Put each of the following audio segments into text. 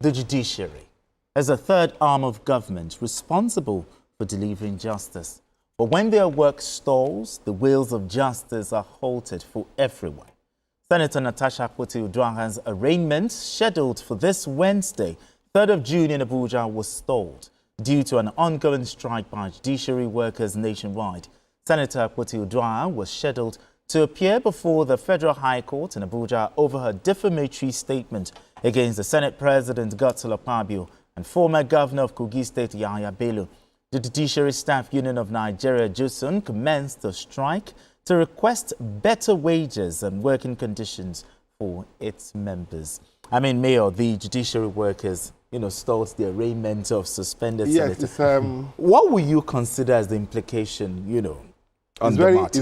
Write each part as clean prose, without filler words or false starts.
The judiciary as a third arm of government responsible for delivering justice. But when their work stalls, the wheels of justice are halted for everyone. Senator Natasha Akpoti-Uduaghan's arraignment, scheduled for this Wednesday, 3rd of June in Abuja, was stalled due to an ongoing strike by judiciary workers nationwide. Senator Akpoti-Uduaghan was scheduled to appear before the Federal High Court in Abuja over her defamatory statement against the Senate President Godswill Akpabio and former Governor of Kogi State Yahaya Bello. The Judiciary Staff Union of Nigeria, JUSUN, commenced a strike to request better wages and working conditions for its members. I mean, Mayor, the judiciary workers, stalled the arraignment of suspended senators. What will you consider as the implication, It's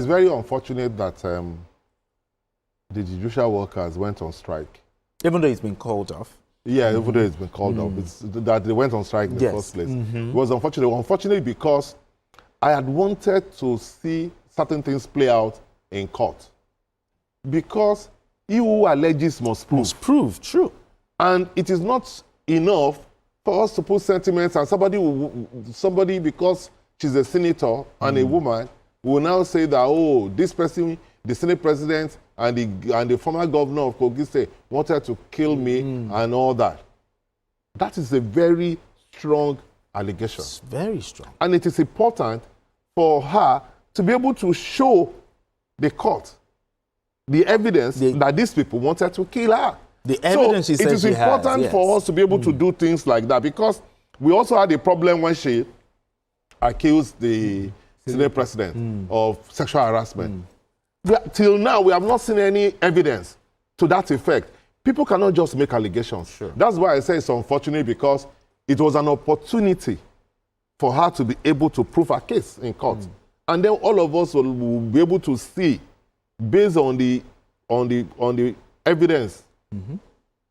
very unfortunate that the judicial workers went on strike. Even though it's been called off. Yeah, even though it's been called off. It's that they went on strike in the first place. It was unfortunate. Unfortunately, because I had wanted to see certain things play out in court. Because he who alleges must prove. Must prove, true. And it is not enough for us to put sentiments and somebody because she's a senator and a woman will now say that, oh, this person, the Senate President and the former governor of Kogi State wanted to kill me and all that. That is a very strong allegation. It's very strong. And it is important for her to be able to show the court the evidence that these people wanted to kill her. The evidence she says it is important for us to be able to do things like that, because we also had a problem when she accused the Senate President of sexual harassment. Till now, we have not seen any evidence to that effect. People cannot just make allegations. Sure. That's why I say it's unfortunate, because it was an opportunity for her to be able to prove her case in court. And then all of us will be able to see, based on the evidence,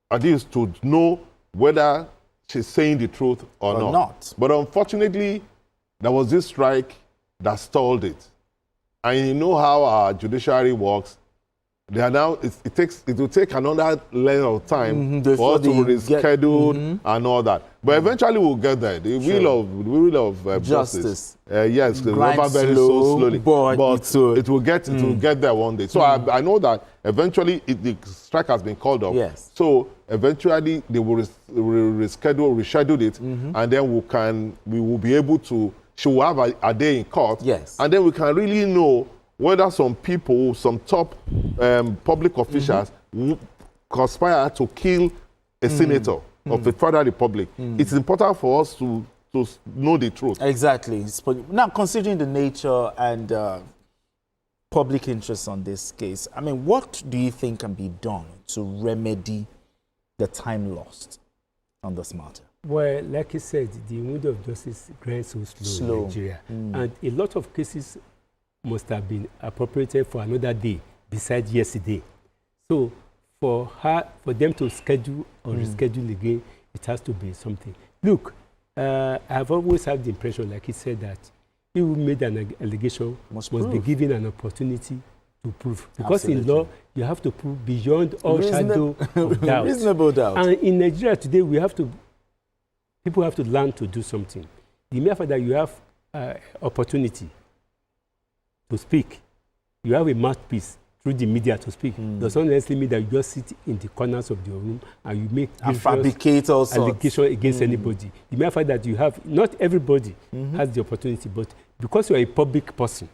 at least to know whether she's saying the truth or not. But unfortunately, there was this strike that stalled it. And you know how our judiciary works. They are now, it will take another length of time for us to reschedule and all that. But eventually we'll get there. The wheel of justice. Yes, the rubber very slowly. But it will get there one day. So I know that eventually the strike has been called off. Yes. So eventually they will reschedule it, and then we will be able to. She will have a day in court. Yes. And then we can really know whether some people, some top public officials conspire to kill a senator of the Federal Republic. It's important for us to know the truth. Exactly. Now, considering the nature and public interest on this case, I mean, what do you think can be done to remedy the time lost on this matter? Well, like you said, the window of justice grinds so slow in Nigeria. And a lot of cases must have been appropriated for another day besides yesterday. So for them to schedule or reschedule again, it has to be something. Look, I've always had the impression, like he said, that he who made an allegation must be given an opportunity to prove. Because in law, you have to prove beyond all shadow of doubt. Reasonable doubt. And in Nigeria today, people have to learn to do something. The mere fact that you have opportunity to speak, you have a mouthpiece through the media to speak, does not necessarily mean that you just sit in the corners of your room and you make fabricate allegations against anybody. The mere fact that you have, not everybody has the opportunity, but because you are a public person,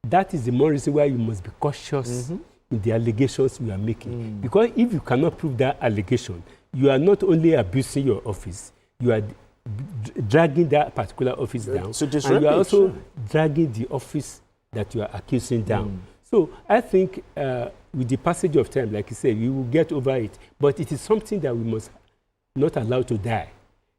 that is the more reason why you must be cautious in the allegations you are making. Because if you cannot prove that allegation, you are not only abusing your office, you are dragging that particular office down, and you are also dragging the office that you are accusing down. So I think with the passage of time, like you said, we will get over it. But it is something that we must not allow to die.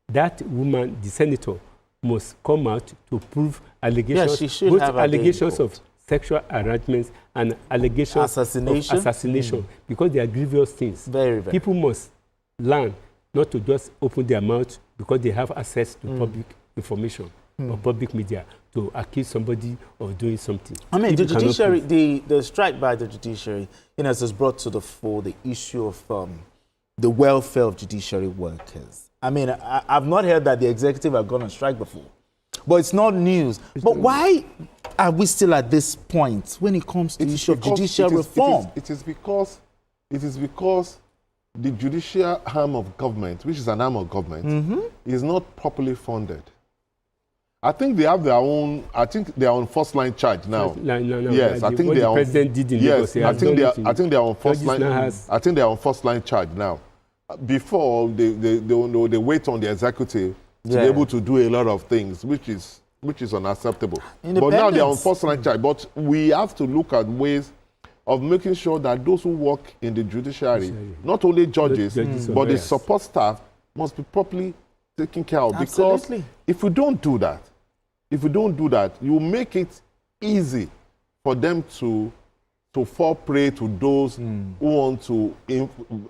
That woman, the senator, must come out to prove allegations, both allegations of sexual harassment and allegations of assassination, because they are grievous things. People must learn not to just open their mouth because they have access to public information or public media to accuse somebody of doing something. I mean, the judiciary, the strike by the judiciary, has brought to the fore the issue of the welfare of judiciary workers. I mean, I've not heard that the executive have gone on strike before, but it's not news. But why are we still at this point when it comes to the issue of judicial reform? It is because the judicial arm of government, which is an arm of government, is not properly funded. I think they have their own. I think they are on first line charge now. No. Yes, I think they are. President did in yes, Lagos, I think they are on first line. I think they are on first line charge now. Before they wait on the executive to be able to do a lot of things, which is unacceptable. But now they are on first line charge. But we have to look at ways of making sure that those who work in the judiciary, not only judges, but the support staff, must be properly taken care of. Because if we don't do that, you make it easy for them to fall prey to those who want to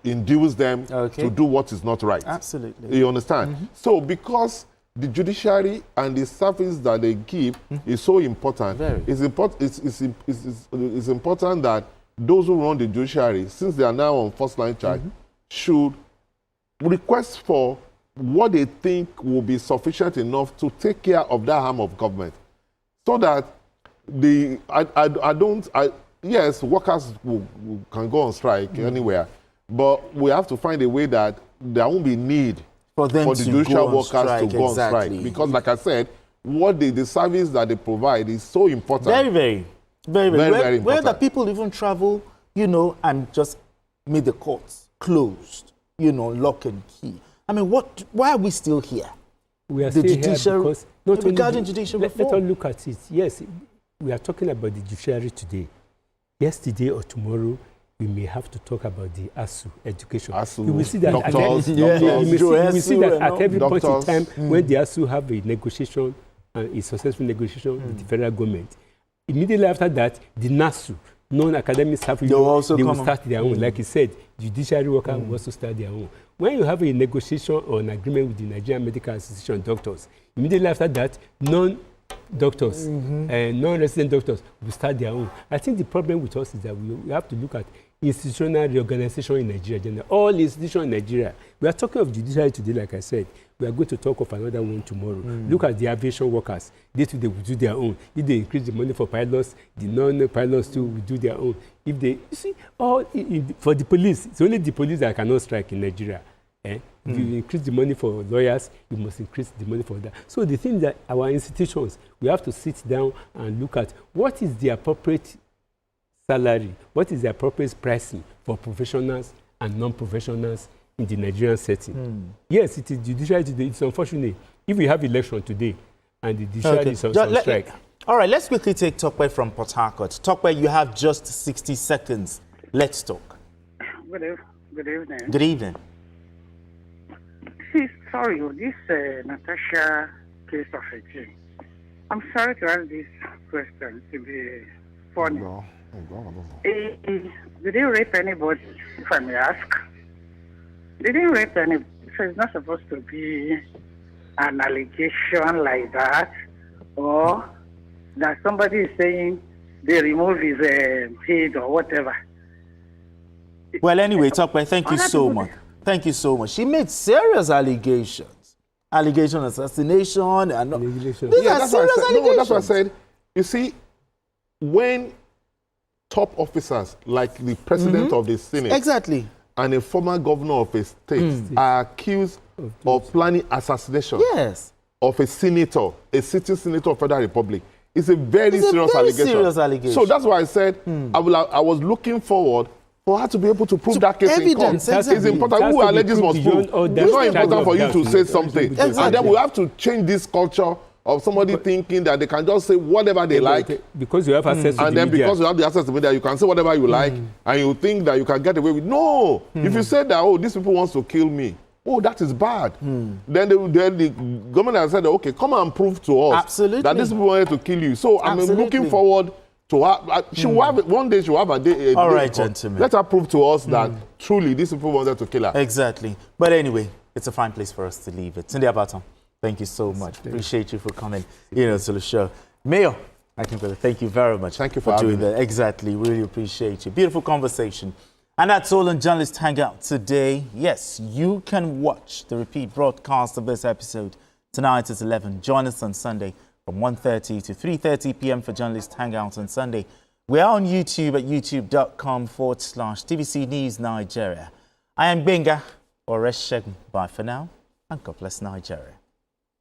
induce them to do what is not right. Absolutely. You understand? So because the judiciary and the service that they give is so important, it's important that those who run the judiciary, since they are now on first line charge, should request for what they think will be sufficient enough to take care of that arm of government, so that yes, workers can go on strike anywhere, but we have to find a way that there won't be need for the judicial workers to go on strike. Because, like I said, what the service that they provide is so important. Very important. Where the people even travel, and just make the courts closed, lock and key. I mean, why are we still here? We are still here because regarding judicial reform. Let us look at it. Yes, we are talking about the judiciary today. Yesterday or tomorrow, we may have to talk about the ASU education. You will see that at every point in time when the ASU have a negotiation, a successful negotiation with the federal government, immediately after that, the NASU, non-academic staff, they will start their own. Like you said, judiciary workers will also start their own. When you have a negotiation or an agreement with the Nigerian Medical Association doctors, immediately after that, non-doctors and non-resident doctors will start their own. I think the problem with us is that we have to look at institutional reorganization in Nigeria. All institutions in Nigeria. We are talking of judiciary today, like I said. We are going to talk of another one tomorrow. Look at the aviation workers. They too, they will do their own. If they increase the money for pilots, the non-pilots too will do their own. If they, for the police, it's only the police that cannot strike in Nigeria. If you increase the money for lawyers, you must increase the money for that. So the thing that our institutions, we have to sit down and look at what is the appropriate salary, what is the appropriate pricing for professionals and non-professionals in the Nigerian setting. Yes, it is judiciary today. It's unfortunate. If we have election today and the judiciary is on strike. All right, let's quickly take Tokwe from Port Harcourt. Tokwe, you have just 60 seconds. Let's talk. Good evening. Good evening. Sorry, this Natasha case of a Jew. I'm sorry to ask this question to be funny. Did they rape anybody, if I may ask? They didn't rape anybody, so it's not supposed to be an allegation like that, or that somebody is saying they remove his head or whatever. Well, anyway, Tokwe, thank you so much. Thank you so much. She made serious allegations. Allegation of assassination. And these are serious allegations. That's what I said. You see, when top officers like the president of the Senate and a former governor of a state are accused of planning assassination of a senator, a sitting senator of the Federal Republic, it's a very serious allegation. So that's why I said I was looking forward for her to be able to prove that case in court. It's important. Who alleges must prove. It's not important for you to say something. And then we have to change this culture of somebody thinking that they can just say whatever they like. Because you have access to the media. And then because you have the access to the media, you can say whatever you like, and you think that you can get away with. No! If you say that, these people want to kill me, that is bad. Then the government has said, okay, come and prove to us that these people wanted to kill you. So I'm looking forward to her. She will have, one day she will have a day. All right, gentlemen. Let her prove to us that truly these people wanted to kill her. Exactly. But anyway, it's a fine place for us to leave it. Tunde Abaton, thank you so much. Appreciate you for coming to the show. Mayor, thank you very much. Thank you for doing that. Exactly. Really appreciate you. Beautiful conversation. And that's all on Journalist Hangout today. Yes, you can watch the repeat broadcast of this episode tonight at 11. Join us on Sunday from 1:30 to 3:30 p.m. for Journalist Hangout on Sunday. We are on YouTube at youtube.com/TVC News Nigeria. I am Benga Oreshegun. Bye for now, and God bless Nigeria.